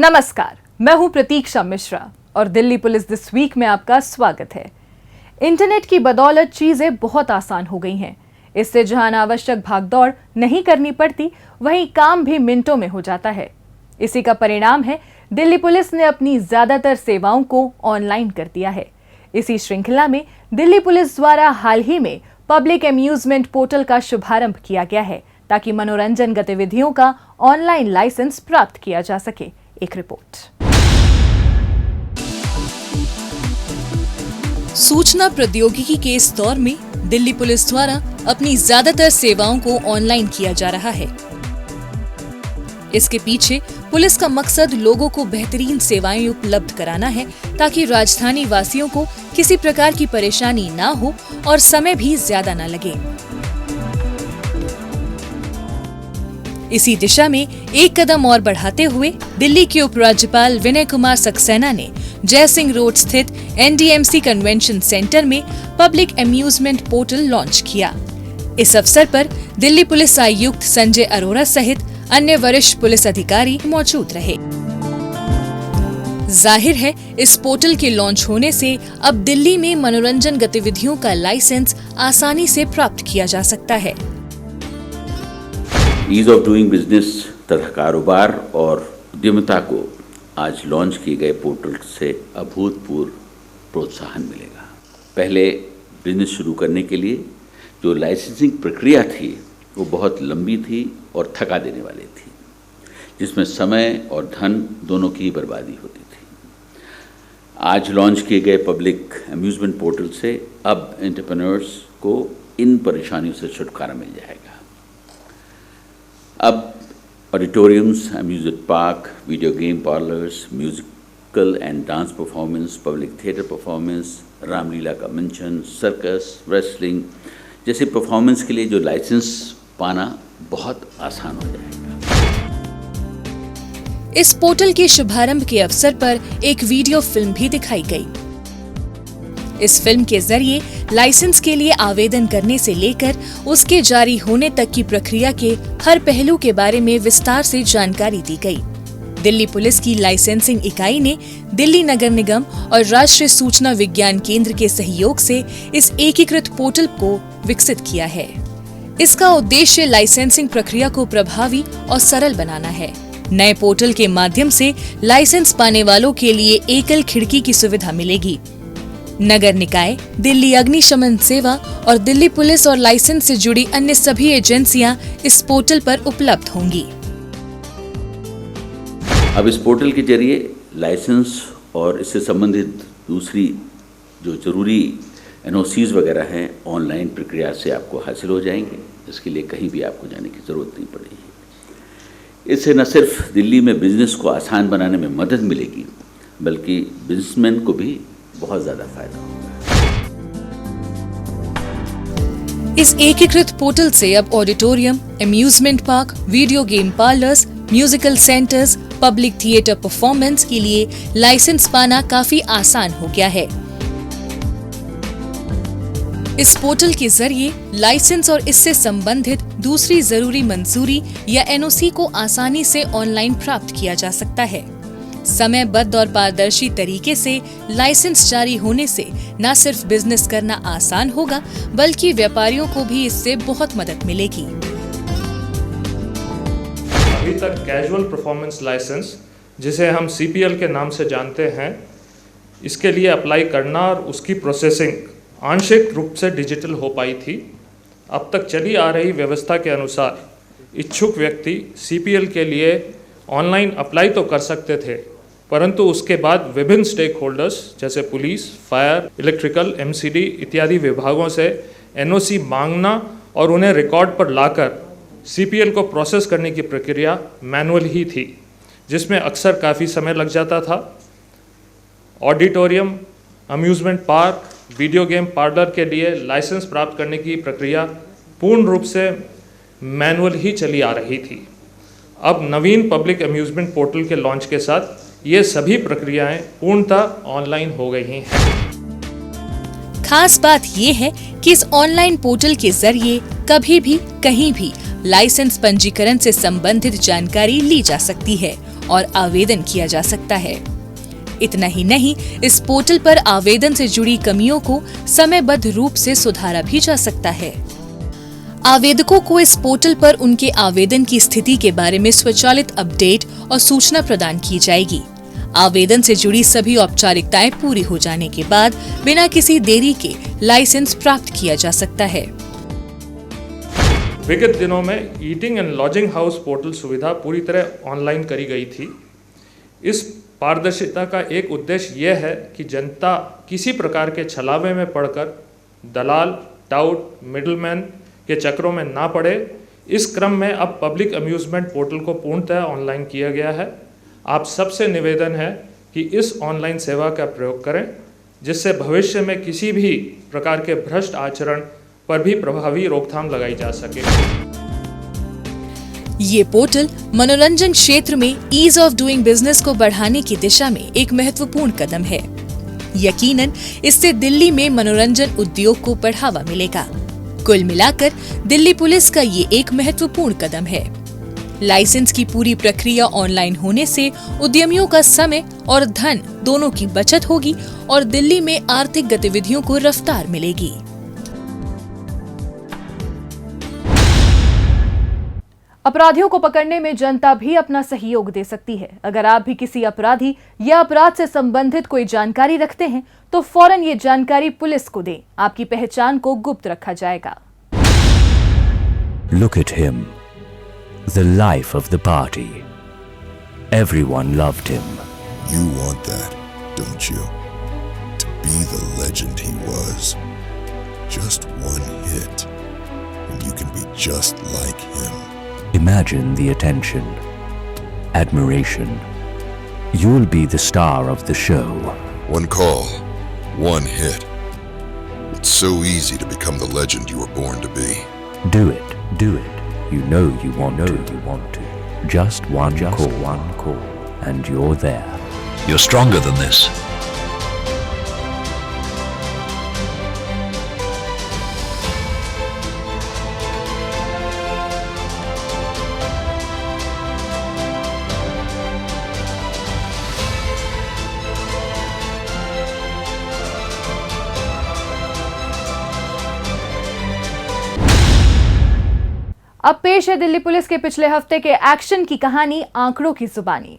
नमस्कार, मैं हूं प्रतीक्षा मिश्रा और दिल्ली पुलिस दिस वीक में आपका स्वागत है। इंटरनेट की बदौलत चीजें बहुत आसान हो गई हैं। इससे जहां अनावश्यक भागदौड़ नहीं करनी पड़ती, वहीं काम भी मिनटों में हो जाता है। इसी का परिणाम है दिल्ली पुलिस ने अपनी ज्यादातर सेवाओं को ऑनलाइन कर दिया है। इसी श्रृंखला में दिल्ली पुलिस द्वारा हाल ही में पब्लिक एम्यूजमेंट पोर्टल का शुभारंभ किया गया है, ताकि मनोरंजन गतिविधियों का ऑनलाइन लाइसेंस प्राप्त किया जा सके। एक रिपोर्ट। सूचना प्रौद्योगिकी के इस दौर में दिल्ली पुलिस द्वारा अपनी ज्यादातर सेवाओं को ऑनलाइन किया जा रहा है। इसके पीछे पुलिस का मकसद लोगों को बेहतरीन सेवाएं उपलब्ध कराना है, ताकि राजधानी वासियों को किसी प्रकार की परेशानी ना हो और समय भी ज्यादा ना लगे। इसी दिशा में एक कदम और बढ़ाते हुए दिल्ली के उपराज्यपाल विनय कुमार सक्सेना ने जय सिंह रोड स्थित एनडीएमसी कन्वेंशन सेंटर में पब्लिक एम्यूजमेंट पोर्टल लॉन्च किया। इस अवसर पर दिल्ली पुलिस आयुक्त संजय अरोरा सहित अन्य वरिष्ठ पुलिस अधिकारी मौजूद रहे। जाहिर है, इस पोर्टल के लॉन्च होने से अब दिल्ली में मनोरंजन गतिविधियों का लाइसेंस आसानी से प्राप्त किया जा सकता है। ईज ऑफ डूइंग बिजनेस तथा कारोबार और उद्यमिता को आज लॉन्च किए गए पोर्टल से अभूतपूर्व प्रोत्साहन मिलेगा। पहले बिजनेस शुरू करने के लिए जो लाइसेंसिंग प्रक्रिया थी वो बहुत लंबी थी और थका देने वाली थी, जिसमें समय और धन दोनों की ही बर्बादी होती थी। आज लॉन्च किए गए पब्लिक एम्यूजमेंट पोर्टल से अब एंटरप्रेन्योर्स को इन परेशानियों से छुटकारा मिल जाएगा। अब auditoriums, amusement park, video game parlours, musical and dance performance, public theatre performance, Ramlila का मंचन, सर्कस, रेसलिंग जैसे परफॉर्मेंस के लिए जो लाइसेंस पाना बहुत आसान हो जाएगा। इस पोर्टल के शुभारंभ के अवसर पर एक वीडियो फिल्म भी दिखाई गई। इस फिल्म के जरिए लाइसेंस के लिए आवेदन करने से लेकर उसके जारी होने तक की प्रक्रिया के हर पहलू के बारे में विस्तार से जानकारी दी गई। दिल्ली पुलिस की लाइसेंसिंग इकाई ने दिल्ली नगर निगम और राष्ट्रीय सूचना विज्ञान केंद्र के सहयोग से इस एकीकृत पोर्टल को विकसित किया है। इसका उद्देश्य लाइसेंसिंग प्रक्रिया को प्रभावी और सरल बनाना है। नए पोर्टल के माध्यम से लाइसेंस पाने वालों के लिए एकल खिड़की की सुविधा मिलेगी। नगर निकाय, दिल्ली अग्निशमन सेवा और दिल्ली पुलिस और लाइसेंस से जुड़ी अन्य सभी एजेंसियां इस पोर्टल पर उपलब्ध होंगी। अब इस पोर्टल के जरिए लाइसेंस और इससे संबंधित दूसरी जो जरूरी एनओसीज वगैरह हैं ऑनलाइन प्रक्रिया से आपको हासिल हो जाएंगे। इसके लिए कहीं भी आपको जाने की जरूरत नहीं पड़ेगी। इससे न सिर्फ दिल्ली में बिजनेस को आसान बनाने में मदद मिलेगी, बल्कि बिजनेसमैन को भी बहुत ज्यादा फायदा होगा। इस एकीकृत पोर्टल से अब auditorium, amusement park, video game parlours, musical centres, public theatre performance के लिए लाइसेंस पाना काफी आसान हो गया है। इस पोर्टल के जरिए लाइसेंस और इससे संबंधित दूसरी जरूरी मंजूरी या एनओसी को आसानी से ऑनलाइन प्राप्त किया जा सकता है। समयबद्ध और पारदर्शी तरीके से लाइसेंस जारी होने से न सिर्फ बिजनेस करना आसान होगा, बल्कि व्यापारियों को भी इससे बहुत मदद मिलेगी। अभी तक कैजुअल परफॉर्मेंस लाइसेंस, जिसे हम सीपीएल के नाम से जानते हैं, इसके लिए अप्लाई करना और उसकी प्रोसेसिंग आंशिक रूप से डिजिटल हो पाई थी। अब तक चली आ रही व्यवस्था के अनुसार इच्छुक व्यक्ति सीपीएल के लिए ऑनलाइन अप्लाई तो कर सकते थे, परंतु उसके बाद विभिन्न स्टेक होल्डर्स जैसे पुलिस, फायर, इलेक्ट्रिकल, एमसीडी इत्यादि विभागों से एनओसी मांगना और उन्हें रिकॉर्ड पर लाकर सीपीएल को प्रोसेस करने की प्रक्रिया मैनुअल ही थी, जिसमें अक्सर काफ़ी समय लग जाता था। Auditorium, amusement park, video game parlour के लिए लाइसेंस प्राप्त करने की प्रक्रिया पूर्ण रूप से मैनुअल ही चली आ रही थी। अब नवीन पब्लिक एम्यूजमेंट पोर्टल के लॉन्च के साथ ये सभी प्रक्रियाएं पूर्णतः ऑनलाइन हो गई हैं। खास बात ये है कि इस ऑनलाइन पोर्टल के जरिए कभी भी, कहीं भी लाइसेंस पंजीकरण से संबंधित जानकारी ली जा सकती है और आवेदन किया जा सकता है। इतना ही नहीं, इस पोर्टल पर आवेदन से जुड़ी कमियों को समयबद्ध रूप से सुधारा भी जा सकता है। आवेदकों को इस पोर्टल पर उनके आवेदन की स्थिति के बारे में स्वचालित अपडेट और सूचना प्रदान की जाएगी। आवेदन से जुड़ी सभी औपचारिकताएं पूरी हो जाने के बाद बिना किसी देरी के लाइसेंस प्राप्त किया जा सकता है। विगत दिनों में eating and lodging house portal सुविधा पूरी तरह ऑनलाइन करी गई थी। इस पारदर्शिता का एक उद्देश्य यह है कि जनता किसी प्रकार के छलावे में पड़कर दलाल, टाउट, मिडलमैन के चक्रों में ना पड़े। इस क्रम में अब पब्लिक अम्यूजमेंट पोर्टल को पूर्णतः ऑनलाइन किया गया है। आप सबसे निवेदन है कि इस ऑनलाइन सेवा का प्रयोग करें, जिससे भविष्य में किसी भी प्रकार के भ्रष्ट आचरण पर भी प्रभावी रोकथाम लगाई जा सके। ये पोर्टल मनोरंजन क्षेत्र में ईज ऑफ डूइंग बिजनेस को बढ़ाने की दिशा में एक महत्वपूर्ण कदम है। यकीनन इससे दिल्ली में मनोरंजन उद्योग को बढ़ावा मिलेगा। कुल मिलाकर दिल्ली पुलिस का ये एक महत्वपूर्ण कदम है। लाइसेंस की पूरी प्रक्रिया ऑनलाइन होने से उद्यमियों का समय और धन दोनों की बचत होगी और दिल्ली में आर्थिक गतिविधियों को रफ्तार मिलेगी। अपराधियों को पकड़ने में जनता भी अपना सहयोग दे सकती है। अगर आप भी किसी अपराधी या अपराध से संबंधित कोई जानकारी रखते हैं तो फौरन ये जानकारी पुलिस को दें। आपकी पहचान को गुप्त रखा जाएगा। Look at him, the life of the party. Everyone loved him. You want that, don't you? To be the legend he was. Just one hit, and you can be just like him. Imagine the attention, admiration. You'll be the star of the show. One call, one hit. It's so easy to become the legend you were born to be. Do it, do it. You know you want to. Just one call, and you're there. You're stronger than this. अब पेश है Delhi police के पिछले हफ्ते के action की कहानी आंकड़ों की जुबानी।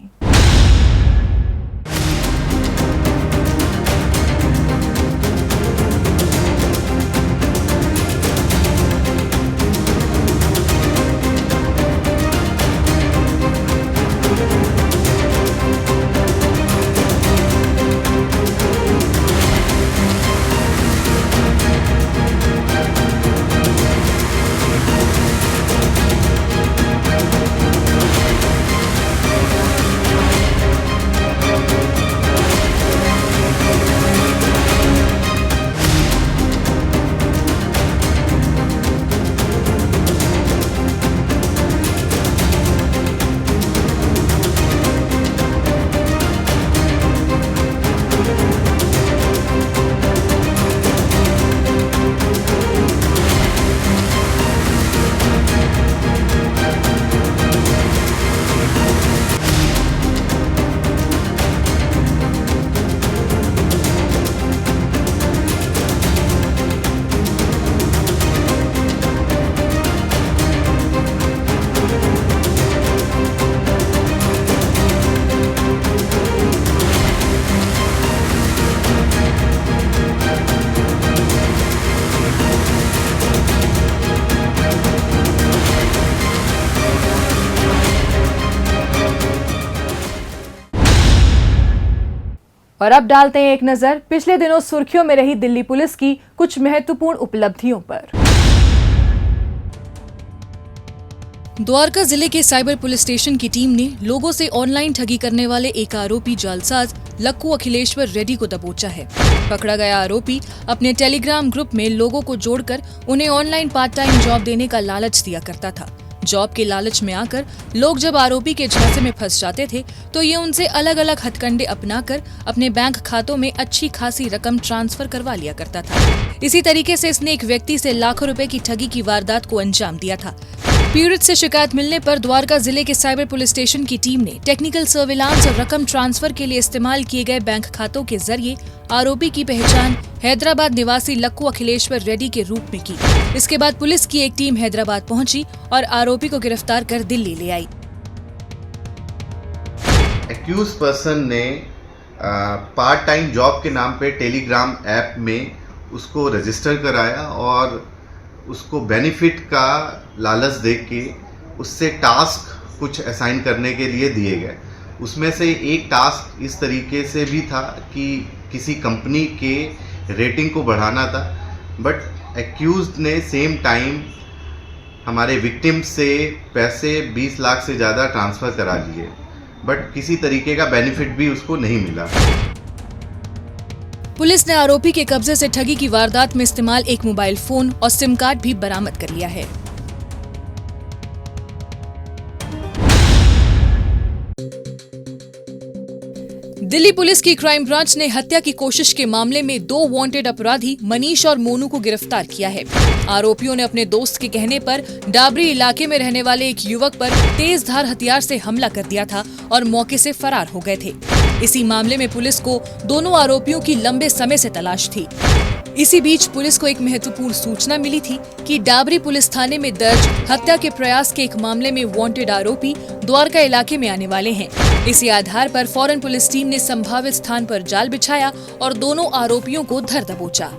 और अब डालते हैं एक नजर पिछले दिनों सुर्खियों में रही दिल्ली पुलिस की कुछ महत्वपूर्ण उपलब्धियों पर। द्वारका जिले के साइबर पुलिस स्टेशन की टीम ने लोगों से ऑनलाइन ठगी करने वाले एक आरोपी जालसाज लक्कू अखिलेश्वर रेड्डी को दबोचा है। पकड़ा गया आरोपी अपने टेलीग्राम ग्रुप में लोगों को जोड़कर उन्हें ऑनलाइन पार्ट टाइम जॉब देने का लालच दिया करता था। जॉब के लालच में आकर लोग जब आरोपी के झांसे में फंस जाते थे तो ये उनसे अलग अलग हथकंडे अपनाकर अपने बैंक खातों में अच्छी खासी रकम ट्रांसफर करवा लिया करता था। इसी तरीके से इसने एक व्यक्ति से लाखों रुपए की ठगी की वारदात को अंजाम दिया था। पीड़ित से शिकायत मिलने पर द्वारका जिले के साइबर पुलिस स्टेशन की टीम ने टेक्निकल सर्विलांस और रकम ट्रांसफर के लिए इस्तेमाल किए गए बैंक खातों के जरिए आरोपी की पहचान हैदराबाद निवासी लक्कू अखिलेश्वर रेड्डी के रूप में की। इसके बाद पुलिस की एक टीम हैदराबाद पहुंची और आरोपी को गिरफ्तार कर दिल्ली ले आई। एक्यूज पर्सन ने पार्ट टाइम जॉब के नाम पे टेलीग्राम ऐप में उसको रजिस्टर कराया और उसको बेनिफिट का लालच देके के उससे टास्क कुछ असाइन करने के लिए दिए गए। उसमें से एक टास्क इस तरीके से भी था कि किसी कंपनी के रेटिंग को बढ़ाना था, बट एक्यूज्ड ने सेम टाइम हमारे विक्टिम से पैसे 20 लाख से ज़्यादा ट्रांसफ़र करा लिए, बट किसी तरीके का बेनिफिट भी उसको नहीं मिला। पुलिस ने आरोपी के कब्जे से ठगी की वारदात में इस्तेमाल एक मोबाइल फोन और सिम कार्ड भी बरामद कर लिया है। दिल्ली पुलिस की क्राइम ब्रांच ने हत्या की कोशिश के मामले में 2 वांटेड अपराधी मनीष और मोनू को गिरफ्तार किया है। आरोपियों ने अपने दोस्त के कहने पर डाबरी इलाके में रहने वाले एक युवक पर तेज धार हथियार से हमला कर दिया था और मौके से फरार हो गए थे। इसी मामले में पुलिस को दोनों आरोपियों की लंबे समय से तलाश थी। इसी बीच पुलिस को एक महत्वपूर्ण सूचना मिली थी कि डाबरी पुलिस थाने में दर्ज हत्या के प्रयास के एक मामले में वांटेड आरोपी द्वारका इलाके में आने वाले हैं। इसी आधार पर फौरन पुलिस टीम ने संभावित स्थान पर जाल बिछाया और दोनों आरोपियों को धर दबोचा।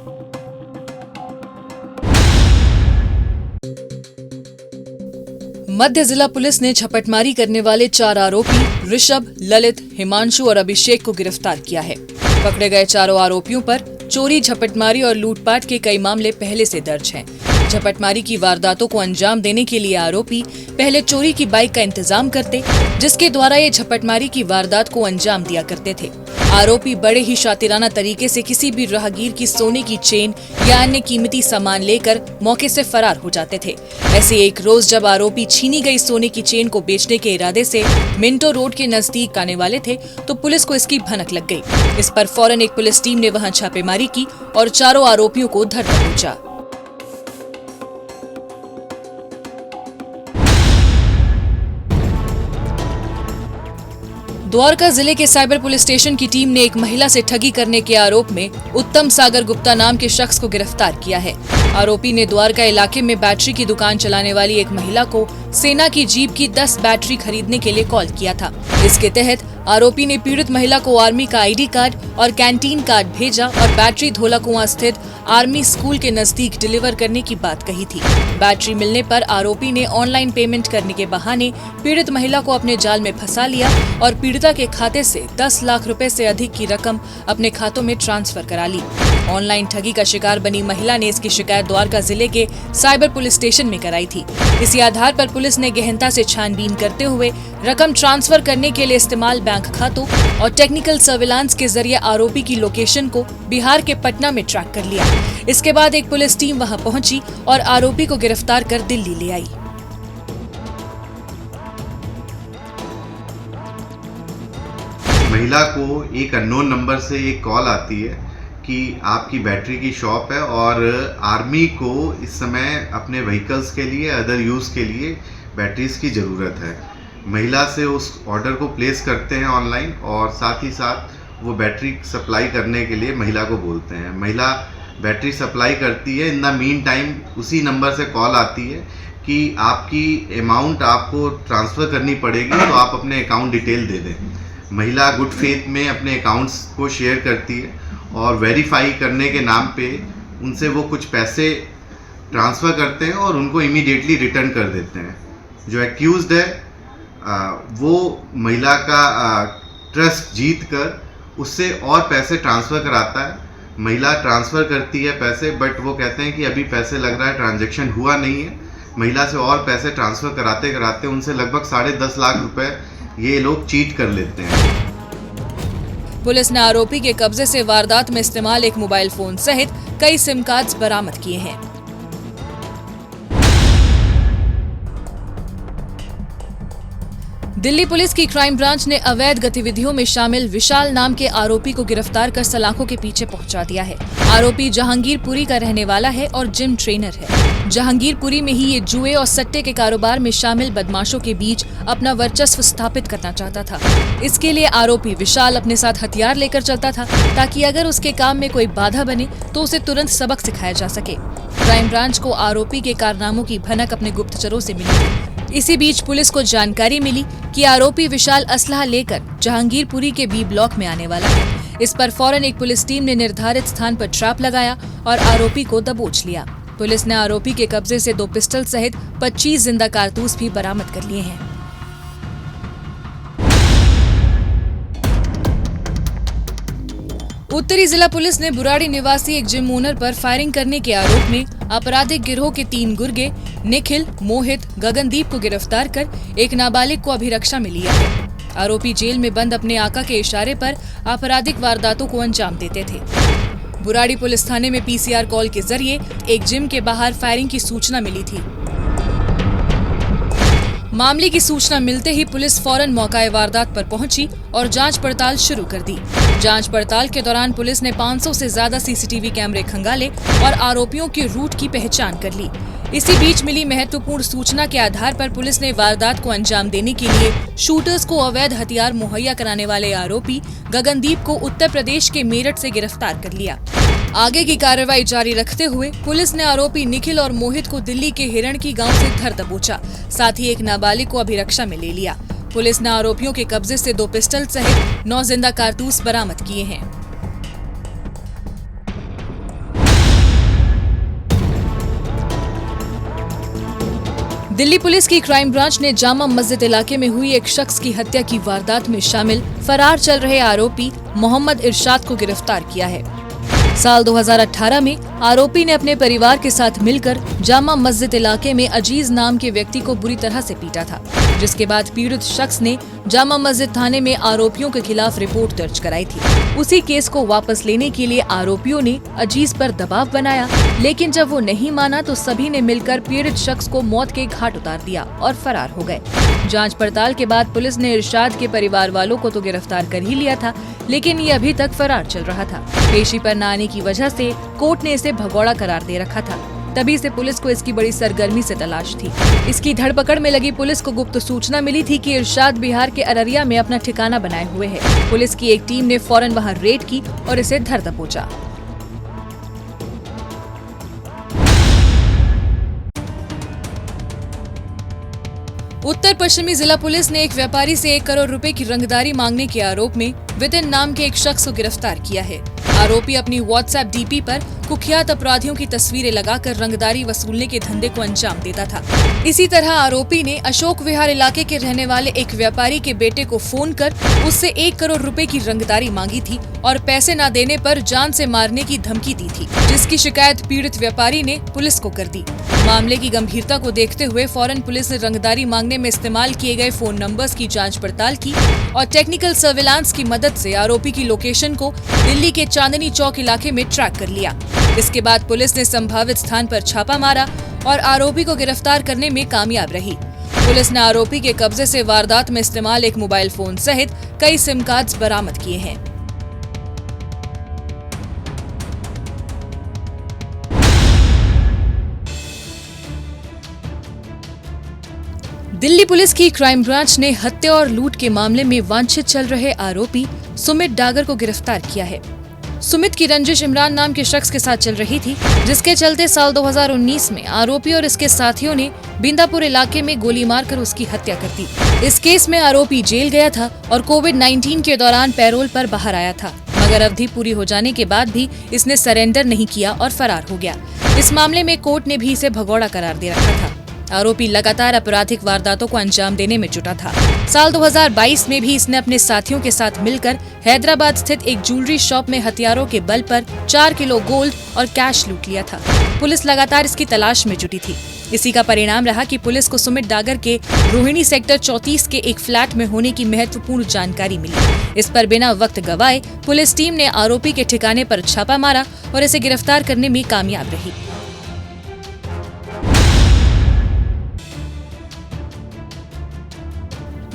मध्य जिला पुलिस ने छापेमारी करने वाले 4 आरोपी ऋषभ, ललित, हिमांशु और अभिषेक को गिरफ्तार किया है। पकड़े गए चारों आरोपियों पर चोरी, झपटमारी और लूटपाट के कई मामले पहले से दर्ज हैं। झपटमारी की वारदातों को अंजाम देने के लिए आरोपी पहले चोरी की बाइक का इंतजाम करते, जिसके द्वारा ये झपटमारी की वारदात को अंजाम दिया करते थे। आरोपी बड़े ही शातिराना तरीके से किसी भी राहगीर की सोने की चेन या अन्य कीमती सामान लेकर मौके से फरार हो जाते थे। ऐसे एक रोज जब आरोपी छीनी गई सोने की चेन को बेचने के इरादे से मिंटो रोड के नजदीक आने वाले थे तो पुलिस को इसकी भनक लग गई। इस पर फौरन एक पुलिस टीम ने वहां छापेमारी की और चारों आरोपियों को धर दबोचा। द्वारका जिले के साइबर पुलिस स्टेशन की टीम ने एक महिला से ठगी करने के आरोप में उत्तम सागर गुप्ता नाम के शख्स को गिरफ्तार किया है। आरोपी ने द्वारका इलाके में बैटरी की दुकान चलाने वाली एक महिला को सेना की जीप की 10 बैटरी खरीदने के लिए कॉल किया था। इसके तहत आरोपी ने पीड़ित महिला को आर्मी का आईडी कार्ड और कैंटीन कार्ड भेजा और बैटरी धोला कुआं स्थित आर्मी स्कूल के नजदीक डिलीवर करने की बात कही थी। बैटरी मिलने पर आरोपी ने ऑनलाइन पेमेंट करने के बहाने पीड़ित महिला को अपने जाल में फंसा लिया और पीड़िता के खाते से 10 लाख रुपए से अधिक की रकम अपने खातों में ट्रांसफर करा ली। ऑनलाइन ठगी का शिकार बनी महिला ने इसकी शिकायत द्वारका जिले के साइबर पुलिस स्टेशन में कराई थी। इसी आधार पर पुलिस ने गहनता से छानबीन करते हुए रकम ट्रांसफर करने के लिए इस्तेमाल बैंक खातों और टेक्निकल सर्विलांस के जरिए आरोपी की लोकेशन को बिहार के पटना में ट्रैक कर लिया। इसके बाद एक पुलिस टीम वहां पहुंची और आरोपी को गिरफ्तार कर दिल्ली ले आई। महिला को एक अननोन नंबर से एक कॉल आती है कि आपकी बैटरी की शॉप है और आर्मी को इस समय अपने व्हीकल्स के लिए, अदर यूज़ के लिए बैटरीज की ज़रूरत है। महिला से उस ऑर्डर को प्लेस करते हैं ऑनलाइन और साथ ही साथ वो बैटरी सप्लाई करने के लिए महिला को बोलते हैं। महिला बैटरी सप्लाई करती है। इन द मीन टाइम उसी नंबर से कॉल आती है कि आपकी अमाउंट आपको ट्रांसफ़र करनी पड़ेगी, तो आप अपने अकाउंट डिटेल दे दें। महिला गुड फेथ में अपने अकाउंट्स को शेयर करती है और वेरीफाई करने के नाम पे उनसे वो कुछ पैसे ट्रांसफ़र करते हैं और उनको इमीडिएटली रिटर्न कर देते हैं। जो एक्यूज्ड है वो महिला का ट्रस्ट जीत कर उससे और पैसे ट्रांसफ़र कराता है। महिला ट्रांसफ़र करती है पैसे, बट वो कहते हैं कि अभी पैसे लग रहा है, ट्रांजैक्शन हुआ नहीं है। महिला से और पैसे ट्रांसफ़र कराते कराते उनसे लगभग 10.5 लाख रुपए ये लोग चीट कर लेते हैं। पुलिस ने आरोपी के कब्जे से वारदात में इस्तेमाल एक मोबाइल फोन सहित कई सिम कार्ड्स बरामद किए हैं। दिल्ली पुलिस की क्राइम ब्रांच ने अवैध गतिविधियों में शामिल विशाल नाम के आरोपी को गिरफ्तार कर सलाखों के पीछे पहुंचा दिया है। आरोपी जहांगीरपुरी का रहने वाला है और जिम ट्रेनर है। जहांगीरपुरी में ही ये जुए और सट्टे के कारोबार में शामिल बदमाशों के बीच अपना वर्चस्व स्थापित करना चाहता था। इसके लिए आरोपी विशाल अपने साथ हथियार लेकर चलता था ताकि अगर उसके काम में कोई बाधा बने तो उसे तुरंत सबक सिखाया जा सके। क्राइम ब्रांच को आरोपी के कारनामों की भनक अपने गुप्तचरों से मिली। इसी बीच पुलिस को जानकारी मिली कि आरोपी विशाल असलहा लेकर जहांगीरपुरी के बी ब्लॉक में आने वाला है। इस पर फौरन एक पुलिस टीम ने निर्धारित स्थान पर ट्रैप लगाया और आरोपी को दबोच लिया। पुलिस ने आरोपी के कब्जे से 2 पिस्टल सहित 25 जिंदा कारतूस भी बरामद कर लिए हैं। उत्तरी जिला पुलिस ने बुराड़ी निवासी एक जिम ओनर पर फायरिंग करने के आरोप में आपराधिक गिरोह के 3 गुर्गे निखिल, मोहित, गगनदीप को गिरफ्तार कर एक नाबालिग को अभिरक्षा में लिया है। आरोपी जेल में बंद अपने आका के इशारे पर आपराधिक वारदातों को अंजाम देते थे। बुराड़ी पुलिस थाने में पीसीआर कॉल के जरिए एक जिम के बाहर फायरिंग की सूचना मिली थी। मामले की सूचना मिलते ही पुलिस फौरन मौका वारदात पर पहुंची और जांच पड़ताल शुरू कर दी। जांच पड़ताल के दौरान पुलिस ने 500 से ज्यादा सीसीटीवी कैमरे खंगाले और आरोपियों के रूट की पहचान कर ली। इसी बीच मिली महत्वपूर्ण सूचना के आधार पर पुलिस ने वारदात को अंजाम देने के लिए शूटर्स को अवैध हथियार मुहैया कराने वाले आरोपी गगनदीप को उत्तर प्रदेश के मेरठ से गिरफ्तार कर लिया। आगे की कार्रवाई जारी रखते हुए पुलिस ने आरोपी निखिल और मोहित को दिल्ली के हिरणकी गांव से धर दबोचा। साथ ही एक नाबालिग को अभिरक्षा में ले लिया। पुलिस ने आरोपियों के कब्जे से 2 पिस्टल सहित 9 जिंदा कारतूस बरामद किए हैं। दिल्ली पुलिस की क्राइम ब्रांच ने जामा मस्जिद इलाके में हुई एक शख्स की हत्या की वारदात में शामिल फरार चल रहे आरोपी मोहम्मद इरशाद को गिरफ्तार किया है। साल 2018 में आरोपी ने अपने परिवार के साथ मिलकर जामा मस्जिद इलाके में अजीज नाम के व्यक्ति को बुरी तरह से पीटा था, जिसके बाद पीड़ित शख्स ने जामा मस्जिद थाने में आरोपियों के खिलाफ रिपोर्ट दर्ज कराई थी। उसी केस को वापस लेने के लिए आरोपियों ने अजीज पर दबाव बनाया, लेकिन जब वो नहीं माना तो सभी ने मिलकर पीड़ित शख्स को मौत के घाट उतार दिया और फरार हो गए। जांच पड़ताल के बाद पुलिस ने इरशाद के परिवार वालों को तो गिरफ्तार कर ही लिया था, लेकिन ये अभी तक फरार चल रहा था। पेशी पर न आने की वजह से कोर्ट ने इसे भगौड़ा करार दे रखा था। तभी से पुलिस को इसकी बड़ी सरगर्मी से तलाश थी। इसकी धरपकड़ में लगी पुलिस को गुप्त सूचना मिली थी कि इरशाद बिहार के अररिया में अपना ठिकाना बनाए हुए है। पुलिस की एक टीम ने फौरन वहां रेड की और इसे धर दबोचा। उत्तर पश्चिमी जिला पुलिस ने एक व्यापारी से 1 करोड़ रुपए की रंगदारी मांगने के आरोप में वितिन नाम के एक शख्स को गिरफ्तार किया है। आरोपी अपनी व्हाट्सएप डीपी पर कुख्यात अपराधियों की तस्वीरें लगाकर रंगदारी वसूलने के धंधे को अंजाम देता था। इसी तरह आरोपी ने अशोक विहार इलाके के रहने वाले एक व्यापारी के बेटे को फोन कर उससे 1 करोड़ रुपए की रंगदारी मांगी थी और पैसे न देने पर जान से मारने की धमकी दी थी, जिसकी शिकायत पीड़ित व्यापारी ने पुलिस को कर दी। मामले की गंभीरता को देखते हुए फौरन पुलिस ने रंगदारी मांगने में इस्तेमाल किए गए फोन नंबर्स की जांच पड़ताल की और टेक्निकल सर्विलांस की मदद से आरोपी की लोकेशन को दिल्ली के चांदनी चौक इलाके में ट्रैक कर लिया। इसके बाद पुलिस ने संभावित स्थान पर छापा मारा और आरोपी को गिरफ्तार करने में कामयाब रही। पुलिस ने आरोपी के कब्जे से वारदात में इस्तेमाल एक मोबाइल फोन सहित कई सिम कार्ड्स बरामद किए हैं। दिल्ली पुलिस की क्राइम ब्रांच ने हत्या और लूट के मामले में वांछित चल रहे आरोपी सुमित डागर को गिरफ्तार किया है। सुमित की रंजिश इमरान नाम के शख्स के साथ चल रही थी, जिसके चलते साल 2019 में आरोपी और इसके साथियों ने बिंदापुर इलाके में गोली मारकर उसकी हत्या कर दी। इस केस में आरोपी जेल गया था और कोविड-19 के दौरान पैरोल पर बाहर आया था, मगर अवधि पूरी हो जाने के बाद भी इसने सरेंडर नहीं किया और फरार हो गया। इस मामले में कोर्ट ने भी इसे भगौड़ा करार दे रखा था। आरोपी लगातार आपराधिक वारदातों को अंजाम देने में जुटा था। साल 2022 में भी इसने अपने साथियों के साथ मिलकर हैदराबाद स्थित एक ज्वेलरी शॉप में हथियारों के बल पर 4 किलो गोल्ड और कैश लूट लिया था। पुलिस लगातार इसकी तलाश में जुटी थी। इसी का परिणाम रहा कि पुलिस को सुमित डागर के रोहिणी सेक्टर 34 के एक फ्लैट में होने की महत्वपूर्ण जानकारी मिली। इस पर बिना वक्त गवाए पुलिस टीम ने आरोपी के ठिकाने पर छापा मारा और इसे गिरफ्तार करने में कामयाब रही।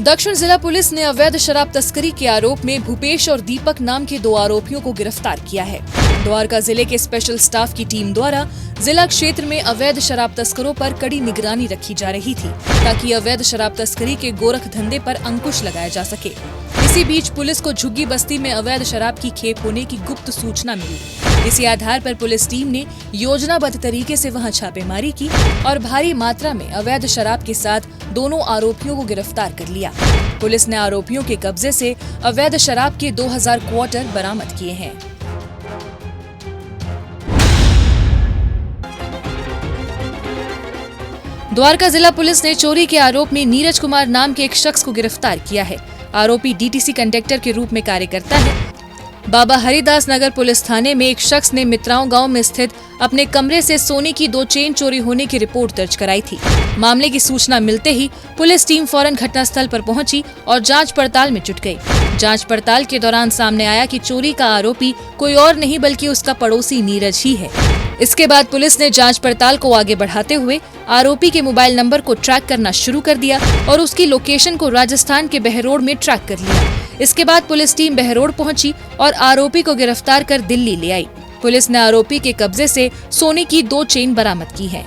दक्षिण जिला पुलिस ने अवैध शराब तस्करी के आरोप में भूपेश और दीपक नाम के 2 आरोपियों को गिरफ्तार किया है। द्वारका जिले के स्पेशल स्टाफ की टीम द्वारा जिला क्षेत्र में अवैध शराब तस्करों पर कड़ी निगरानी रखी जा रही थी, ताकि अवैध शराब तस्करी के गोरख धंधे पर अंकुश लगाया जा सके। इसी बीच पुलिस को झुग्गी बस्ती में अवैध शराब की खेप होने की गुप्त सूचना मिली। इसी आधार पर पुलिस टीम ने योजनाबद्ध तरीके से वहां छापेमारी की और भारी मात्रा में अवैध शराब के साथ दोनों आरोपियों को गिरफ्तार कर लिया। पुलिस ने आरोपियों के कब्जे से अवैध शराब के 2000 क्वार्टर बरामद किए हैं। द्वारका जिला पुलिस ने चोरी के आरोप में नीरज कुमार नाम के एक शख्स को गिरफ्तार किया है। आरोपी डीटीसी कंडक्टर के रूप में कार्य करता है। बाबा हरिदास नगर पुलिस थाने में एक शख्स ने मित्राओं गांव में स्थित अपने कमरे से सोने की 2 चेन चोरी होने की रिपोर्ट दर्ज कराई थी। मामले की सूचना मिलते ही पुलिस टीम फौरन घटनास्थल पर पहुंची और जांच पड़ताल में जुट गई। जांच पड़ताल के दौरान सामने आया कि चोरी का आरोपी कोई और नहीं बल्कि उसका पड़ोसी नीरज ही है। इसके बाद पुलिस ने जांच पड़ताल को आगे बढ़ाते हुए आरोपी के मोबाइल नंबर को ट्रैक करना शुरू कर दिया और उसकी लोकेशन को राजस्थान के बहरोड में ट्रैक कर लिया। इसके बाद पुलिस टीम बहरोड पहुंची और आरोपी को गिरफ्तार कर दिल्ली ले आई। पुलिस ने आरोपी के कब्जे से सोने की 2 चेन बरामद की है।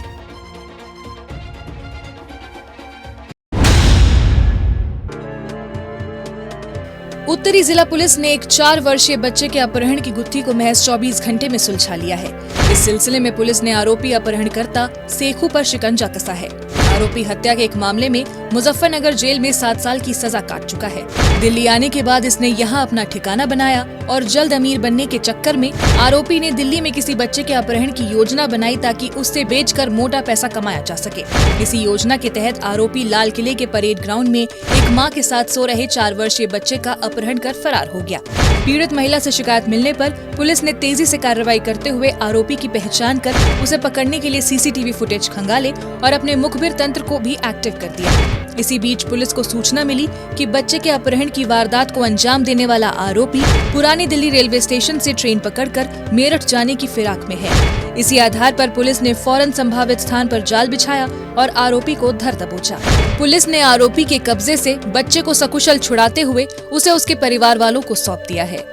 उत्तरी जिला पुलिस ने एक 4 वर्षीय बच्चे के अपहरण की गुत्थी को महज 24 घंटे में सुलझा लिया है। इस सिलसिले में पुलिस ने आरोपी अपहरणकर्ता सेखू पर शिकंजा कसा है। आरोपी हत्या के एक मामले में मुजफ्फरनगर जेल में 7 साल की सजा काट चुका है। दिल्ली आने के बाद इसने यहाँ अपना ठिकाना बनाया और जल्द अमीर बनने के चक्कर में आरोपी ने दिल्ली में किसी बच्चे के अपहरण की योजना बनाई ताकि उससे बेचकर मोटा पैसा कमाया जा सके। इसी योजना के तहत आरोपी लाल किले के परेड ग्राउंड में एक मां के साथ सो रहे 4 वर्षीय बच्चे का अपहरण कर फरार हो गया। पीड़ित महिला से शिकायत मिलने पर पुलिस ने तेजी से कार्रवाई करते हुए आरोपी की पहचान कर उसे पकड़ने के लिए सीसीटीवी फुटेज खंगाले और अपने मुखबिर तंत्र को भी एक्टिव कर दिया। इसी बीच पुलिस को सूचना मिली कि बच्चे के अपहरण की वारदात को अंजाम देने वाला आरोपी पुरानी दिल्ली रेलवे स्टेशन से ट्रेन पकड़कर मेरठ जाने की फिराक में है। इसी आधार पर पुलिस ने फौरन संभावित स्थान पर जाल बिछाया और आरोपी को धर दबोचा। पुलिस ने आरोपी के कब्जे से बच्चे को सकुशल छुड़ाते हुए उसे उसके परिवार वालों को सौंप दिया है।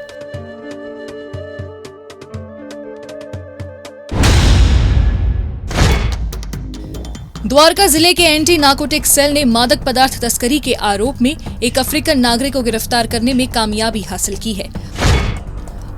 द्वारका जिले के एंटी नार्कोटिक्स सेल ने मादक पदार्थ तस्करी के आरोप में एक अफ्रीकन नागरिक को गिरफ्तार करने में कामयाबी हासिल की है।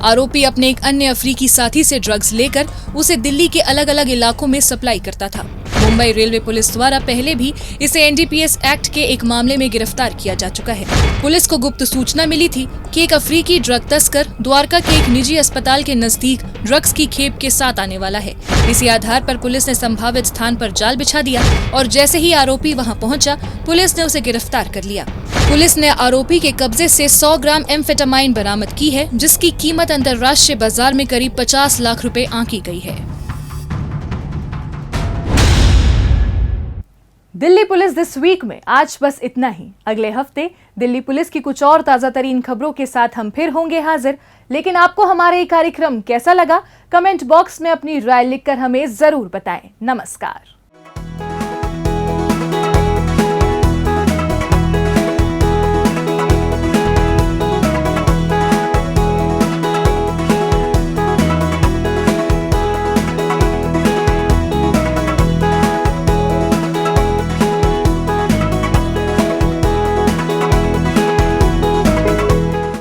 आरोपी अपने एक अन्य अफ्रीकी साथी से ड्रग्स लेकर उसे दिल्ली के अलग अलग इलाकों में सप्लाई करता था। मुंबई रेलवे पुलिस द्वारा पहले भी इसे एनडीपीएस एक्ट के एक मामले में गिरफ्तार किया जा चुका है। पुलिस को गुप्त सूचना मिली थी कि एक अफ्रीकी ड्रग तस्कर द्वारका के एक निजी अस्पताल के नजदीक ड्रग्स की खेप के साथ आने वाला है। इसी आधार पर पुलिस ने संभावित स्थान पर जाल बिछा दिया और जैसे ही आरोपी वहां पहुंचा, पुलिस ने उसे गिरफ्तार कर लिया। पुलिस ने आरोपी के कब्जे से 100 ग्राम एम्फेटामाइन बरामद की है, जिसकी कीमत अंतर्राष्ट्रीय बाजार में करीब 50 लाख रुपए आंकी गई है। दिल्ली पुलिस दिस वीक में आज बस इतना ही। अगले हफ्ते दिल्ली पुलिस की कुछ और ताजा तरीन खबरों के साथ हम फिर होंगे हाजिर। लेकिन आपको हमारा ये कार्यक्रम कैसा लगा, कमेंट बॉक्स में अपनी राय लिखकर हमें जरूर बताएं। नमस्कार।